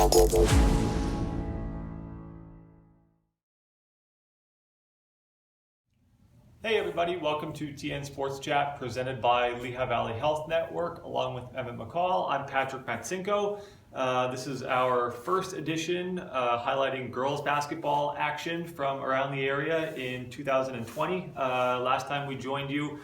Hey everybody, welcome to TnSportsChat presented by Lehigh Valley Health Network along with Emmett McCall. I'm Patrick Matsinko. This is our first edition highlighting girls basketball action from around the area in 2020. Last time we joined you,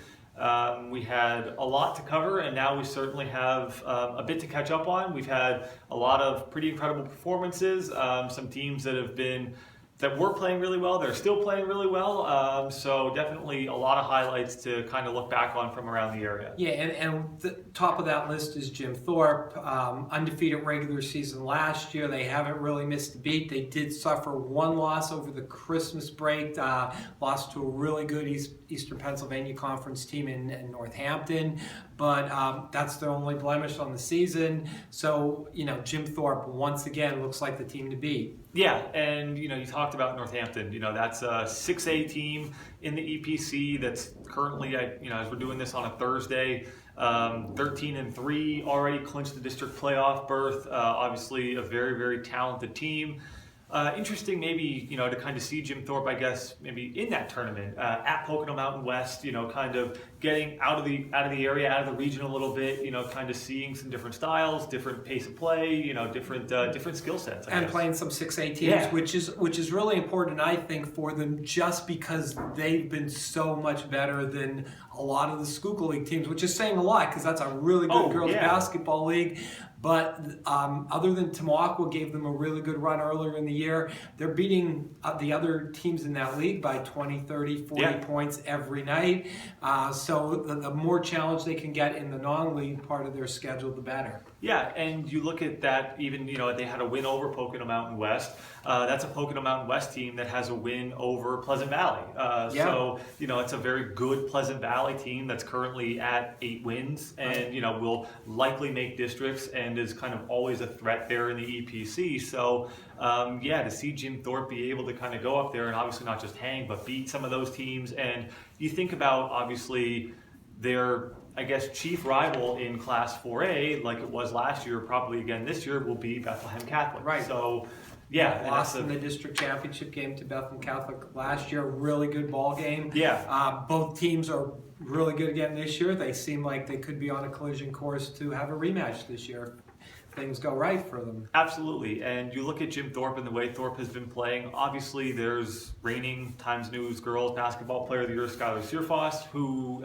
we had a lot to cover, and now we certainly have a bit to catch up on. We've had a lot of pretty incredible performances, some teams that were playing really well, they're still playing really well, so definitely a lot of highlights to kind of look back on from around the area. Yeah, and the top of that list is Jim Thorpe, undefeated regular season last year. They haven't really missed a beat. They did suffer one loss over the Christmas break, lost to a really good Eastern Pennsylvania Conference team in Northampton, but that's their only blemish on the season. So, Jim Thorpe once again looks like the team to beat. Yeah, and you talked about Northampton. That's a 6A team in the EPC that's currently, as we're doing this on a Thursday, 13-3, already clinched the district playoff berth. Obviously, a very, very talented team. Interesting, maybe to kind of see Jim Thorpe, I guess, maybe in that tournament at Pocono Mountain West. Kind of getting out of the area, out of the region a little bit. Kind of seeing some different styles, different pace of play. Different skill sets. I guess. Playing some 6A teams, yeah. which is really important, I think, for them, just because they've been so much better than a lot of the Schuylkill League teams, which is saying a lot because that's a really good girls basketball league. But other than Tamaqua gave them a really good run earlier in the year, they're beating the other teams in that league by 20, 30, 40 points every night. So the more challenge they can get in the non-league part of their schedule, the better. Yeah, and you look at that, even, they had a win over Pocono Mountain West. That's a Pocono Mountain West team that has a win over Pleasant Valley. So, it's a very good Pleasant Valley team that's currently at 8 wins and, will likely make districts and is kind of always a threat there in the EPC. So, to see Jim Thorpe be able to kind of go up there and obviously not just hang, but beat some of those teams. And you think about, obviously, their, I guess, chief rival in Class 4A, like it was last year, probably again this year, will be Bethlehem Catholic. Right. So, lost in the district championship game to Bethlehem Catholic last year. Really good ball game. Yeah. Both teams are really good again this year. They seem like they could be on a collision course to have a rematch this year. Things go right for them. Absolutely, and you look at Jim Thorpe and the way Thorpe has been playing. Obviously, there's reigning Times News Girls Basketball Player of the Year, Skylar Searfoss, who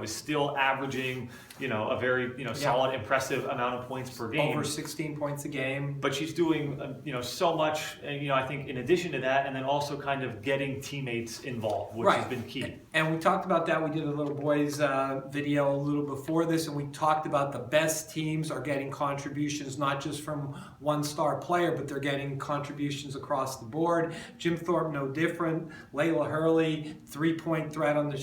is still averaging a very solid, impressive amount of points per game, over 16 points a game. But she's doing so much, I think in addition to that, and then also kind of getting teammates involved, which has been key. And we talked about that. We did a little boys video a little before this, and we talked about the best teams are getting contributions not just from one star player, but they're getting contributions across the board. Jim Thorpe, no different. Layla Hurley, 3-point threat on the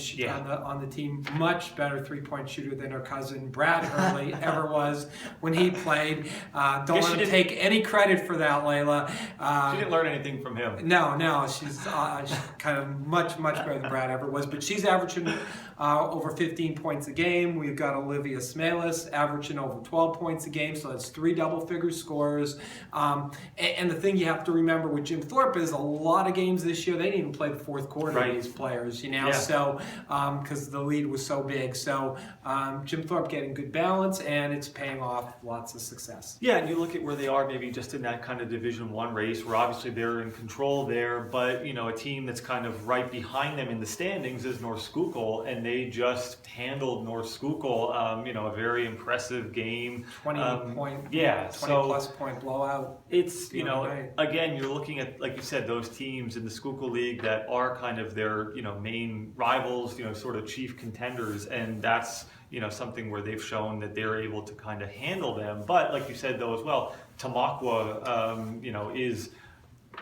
team, much better 3-point shooter than her cousin Brad Hurley ever was when he played. Don't want to take any credit for that, Layla. She didn't learn anything from him. No, she's kind of much better than Brad ever was, but she's averaging over 15 points a game. We've got Olivia Smalis averaging over 12 points a game, so that's 3 double-figure scores. And the thing you have to remember with Jim Thorpe is a lot of games this year, they didn't even play the fourth quarter, these players, so because the lead was so big. So Jim Thorpe getting good balance, and it's paying off, lots of success. Yeah, and you look at where they are maybe just in that kind of Division I race, where obviously they're in control there, but a team that's kind of right behind them in the standings is North Schuylkill, and they just handled North Schuylkill, a very impressive game. 20-plus point blowout. It's, again, you're looking at, like you said, those teams in the Schuylkill League that are kind of their, main rivals, sort of chief contenders, and that's, something where they've shown that they're able to kind of handle them. But like you said, though, as well, Tamaqua,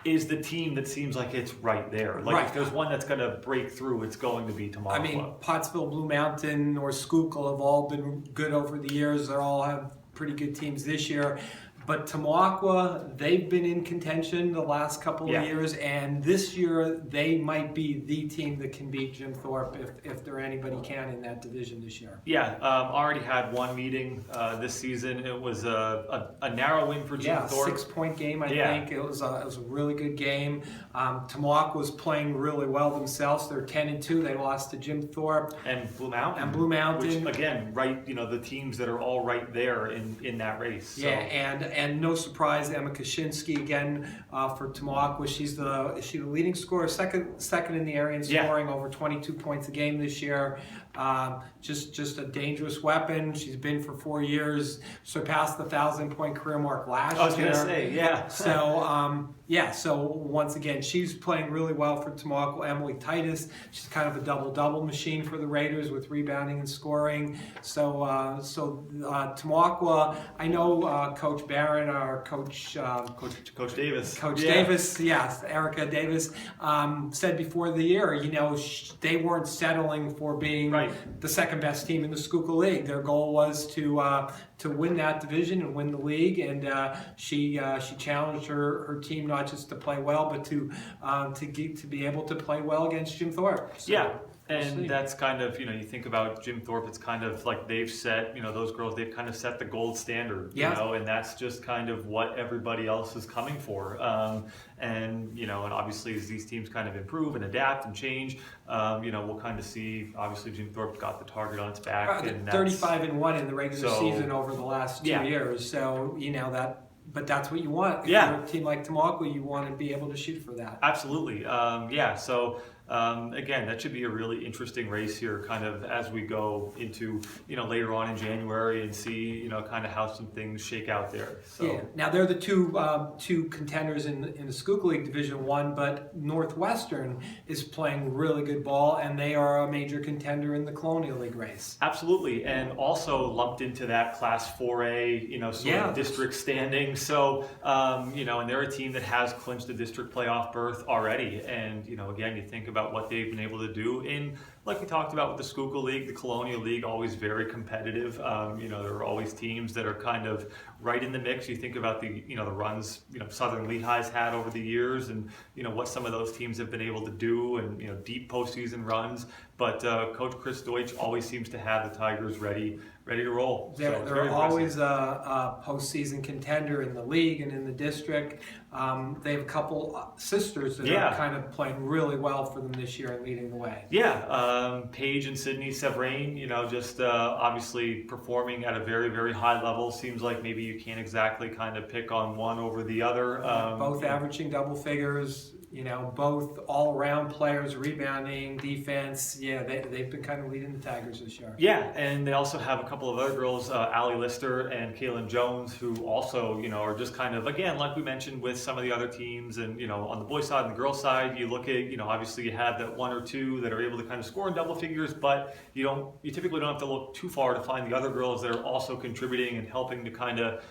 is the team that seems like it's right there. If there's one that's going to break through, it's going to be Tamaqua. I mean, Pottsville, Blue Mountain, or Schuylkill have all been good over the years. They all have pretty good teams this year. But Tamaulipas, they've been in contention the last couple of years, and this year they might be the team that can beat Jim Thorpe if there anybody can in that division this year. Yeah, already had one meeting this season. It was a narrow win for Jim Thorpe. 6-point game, I think. It was a really good game. Tamaulipas was playing really well themselves. They're 10-2. They lost to Jim Thorpe and Blue Mountain. Which, again, the teams that are all right there in that race. So. Yeah, and no surprise, Emma Kaczynski again for Tamaulipas. She's the leading scorer, second in the area in scoring, over 22 points a game this year. Just a dangerous weapon. She's been for 4 years, surpassed the 1,000-point career mark last year. I was going to say, yeah. So once again, she's playing really well for Tamaulipas. Emily Titus, she's kind of a double-double machine for the Raiders with rebounding and scoring. So Tamaulipas, I know Coach Barron, our Coach Davis. Davis, yes, Erica Davis, said before the year, they weren't settling for being the second best team in the Schuylkill League. Their goal was to win that division and win the league, and she challenged her team not just to play well, but to be able to play well against Jim Thorpe. So, and that's kind of, you think about Jim Thorpe, it's kind of like they've set, those girls, they've kind of set the gold standard, and that's just kind of what everybody else is coming for. And obviously as these teams kind of improve and adapt and change, we'll kind of see, obviously Jim Thorpe's got the target on its back. And 35-1 in the regular season over the last 2 years. So, but that's what you want. If you're a team like Tamaulipas, you want to be able to shoot for that. Absolutely. So again, that should be a really interesting race here, kind of as we go into later on in January and see kind of how some things shake out there. So now they're the two contenders in the Schuylkill League Division 1, but Northwestern is playing really good ball, and they are a major contender in the Colonial League race. Absolutely, and also lumped into that Class 4A sort of district standing. So and they're a team that has clinched a district playoff berth already, and again, you think about what they've been able to do in, like we talked about with the Schuylkill League, the Colonial League, always very competitive. There are always teams that are kind of right in the mix. You think about the runs Southern Lehigh's had over the years, and what some of those teams have been able to do, and deep postseason runs. But Coach Chris Deutsch always seems to have the Tigers ready to roll. They're always a postseason contender in the league and in the district. They have a couple sisters that are kind of playing really well for them this year and leading the way. Paige and Sydney Sevrain, just obviously performing at a very, very high level. Seems like maybe you can't exactly kind of pick on one over the other. Both averaging double figures. Both all-around players, rebounding, defense. They've been kind of leading the Tigers this year. And they also have a couple of other girls, Allie Lister and Kaylin Jones, who also, are just kind of, again, like we mentioned with some of the other teams. And, on the boys' side and the girls' side, you look at, obviously you have that one or two that are able to kind of score in double figures, but you typically don't have to look too far to find the other girls that are also contributing and helping to kind of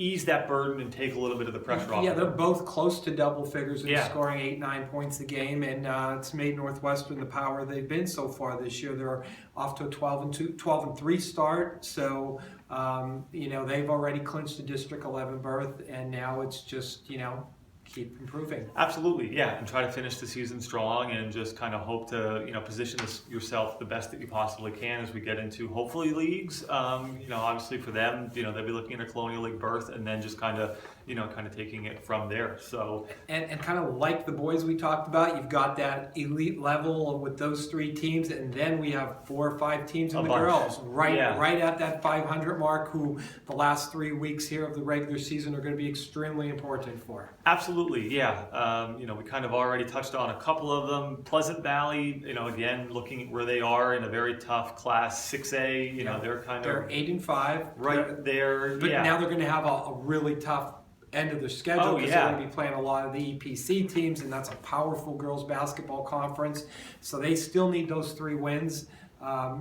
ease that burden and take a little bit of the pressure off. They're both close to double figures and scoring 8-9 points a game, and it's made Northwestern the power they've been so far this year. They're off to a 12-3 start, so they've already clinched the District 11 berth, and now it's just keep improving. Absolutely, and try to finish the season strong and just kind of hope to position yourself the best that you possibly can as we get into hopefully leagues. Obviously for them, they'll be looking at a Colonial League berth and then just kind of taking it from there. So and kind of like the boys we talked about, you've got that elite level with those three teams, and then we have 4 or 5 teams in the girls right at that 500 mark, who the last 3 weeks here of the regular season are going to be extremely important for. Absolutely, we kind of already touched on a couple of them. Pleasant Valley, again, looking at where they are in a very tough Class 6A, they're 8-5 right there. But now they're going to have a really tough end of their schedule because they're going to be playing a lot of the EPC teams, and that's a powerful girls basketball conference. So they still need those 3 wins.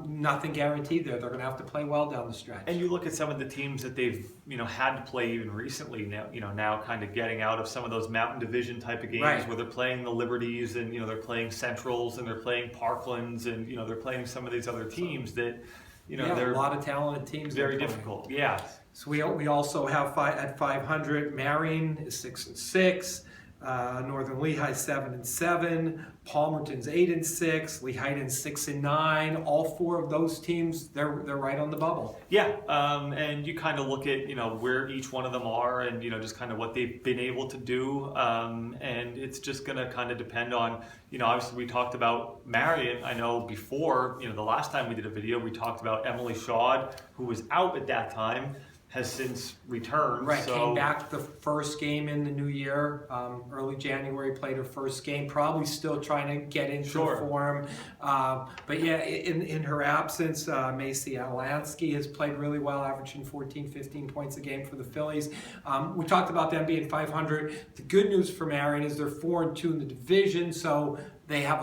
Nothing guaranteed there. They're going to have to play well down the stretch. And you look at some of the teams that they've had to play even recently. Now kind of getting out of some of those Mountain Division type of games where they're playing the Liberties, and they're playing Centrals, and they're playing Parklands, and they're playing some of these other teams that they're a lot of talented teams. Very difficult. So we also have at 500. Marion is 6-6. Northern Lehigh 7-7, Palmerton's 8-6, Lehighton's 6-9. All four of those teams, they're right on the bubble. Yeah, and you kind of look at where each one of them are, and just kind of what they've been able to do, and it's just going to kind of depend on obviously we talked about Marion. I know before the last time we did a video, we talked about Emily Shaw, who was out at that time. Has since returned. Right, came back the first game in the new year, early January, played her first game, probably still trying to get into form. But yeah, in her absence, Macy Alansky has played really well, averaging 14, 15 points a game for the Phillies. We talked about them being 500. The good news for Marion is they're 4-2 in the division, so they have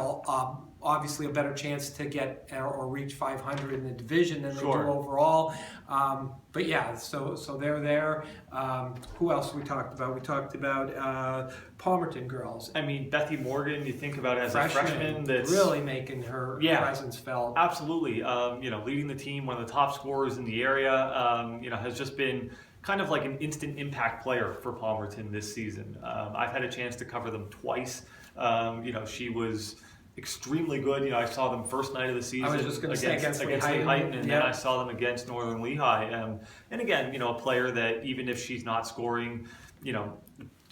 obviously a better chance to get or reach 500 in the division than they do overall. But yeah, so they're there. Who else we talked about? We talked about Palmerton girls. I mean, Bethy Morgan, you think about as a freshman that's really making her presence felt. Absolutely. Leading the team, one of the top scorers in the area, has just been kind of like an instant impact player for Palmerton this season. I've had a chance to cover them twice. She was extremely good. I saw them first night of the season. I was just going to say against Lehigh, and then I saw them against Northern Lehigh. And again, a player that even if she's not scoring,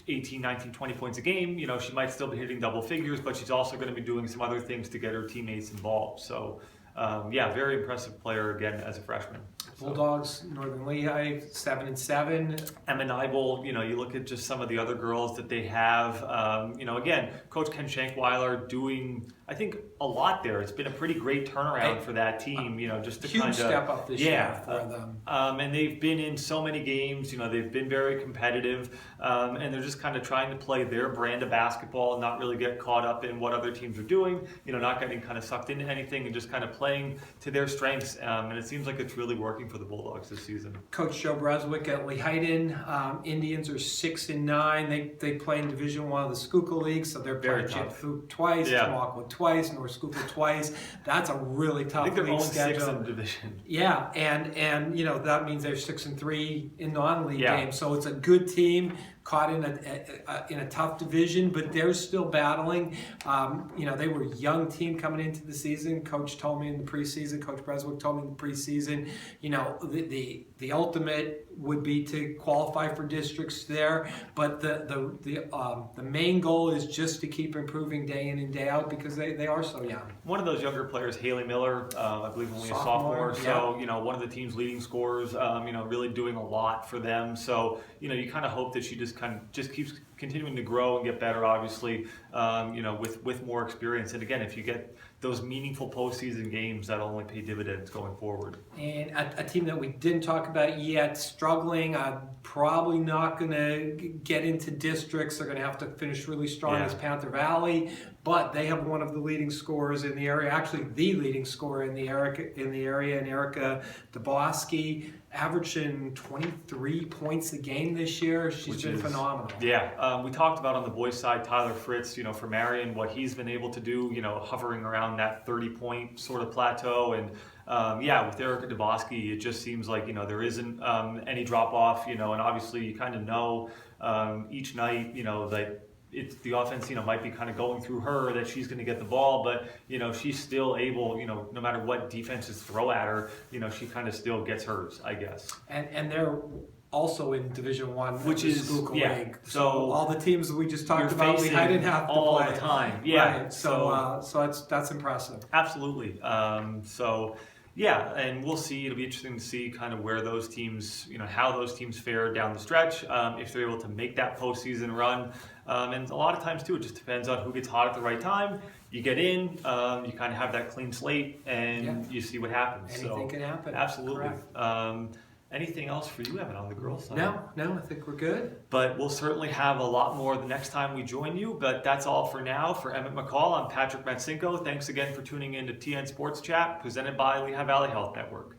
18, 19, 20 points a game, she might still be hitting double figures, but she's also going to be doing some other things to get her teammates involved. So, very impressive player again as a freshman. Bulldogs, Northern Lehigh, 7-7. Emma Nibel, you look at just some of the other girls that they have. Again, Coach Ken Shankweiler doing, I think, a lot there. It's been a pretty great turnaround for that team. Just to huge step up this year for them. And they've been in so many games. They've been very competitive, and they're just kind of trying to play their brand of basketball and not really get caught up in what other teams are doing. Not getting kind of sucked into anything and just kind of playing to their strengths. And it seems like it's really working for the Bulldogs this season. Coach Joe Breswick at Lehighton. Indians are 6-9. They play in Division I of the Schuylkill League, so they're playing Jim Thuk twice, Tamaqua twice, North Schuylkill twice. That's a really tough league schedule. I think they're only 6 in the division. Yeah, and that means they're 6-3 in non-league games. So it's a good team caught in a tough division, but they're still battling. They were a young team coming into the season. Coach told me in the preseason. Coach Breswick told me in the preseason. The ultimate would be to qualify for districts there, but the main goal is just to keep improving day in and day out because they are so young. One of those younger players, Haley Miller, I believe only a sophomore. So one of the team's leading scorers. Really doing a lot for them. So you kind of hope that she just keeps continuing to grow and get better. Obviously, with more experience. And again, if you get those meaningful postseason games, that'll only pay dividends going forward. And a team that we didn't talk about yet, struggling, probably not going to get into districts. They're going to have to finish really strong as Panther Valley, but they have one of the leading scorers in the area, actually the leading scorer in the area, and Erica Daboski, averaging 23 points a game this year. She's been phenomenal. Yeah, we talked about on the boys' side, Tyler Fritz, for Marion, what he's been able to do, hovering around that 30-point sort of plateau. And with Erica Daboski, it just seems like, there isn't any drop-off, and obviously you kind of know each night, that it's the offense, might be kind of going through her, that she's going to get the ball, but, she's still able, no matter what defenses throw at her, she kind of still gets hers, I guess. And they're also in Division I, which is Schuylkill League. So all the teams we just talked about, I didn't have to all play the time. Yeah. Right. So that's impressive. Absolutely. And we'll see. It'll be interesting to see kind of where those teams, how those teams fare down the stretch, if they're able to make that postseason run. And a lot of times, too, it just depends on who gets hot at the right time. You get in, you kind of have that clean slate, and you see what happens. Anything can happen. Absolutely. Anything else for you, Evan, on the girls' side? No, I think we're good. But we'll certainly have a lot more the next time we join you. But that's all for now. For Emmett McCall, I'm Patrick Matsinko. Thanks again for tuning in to TN Sports Chat, presented by Lehigh Valley Health Network.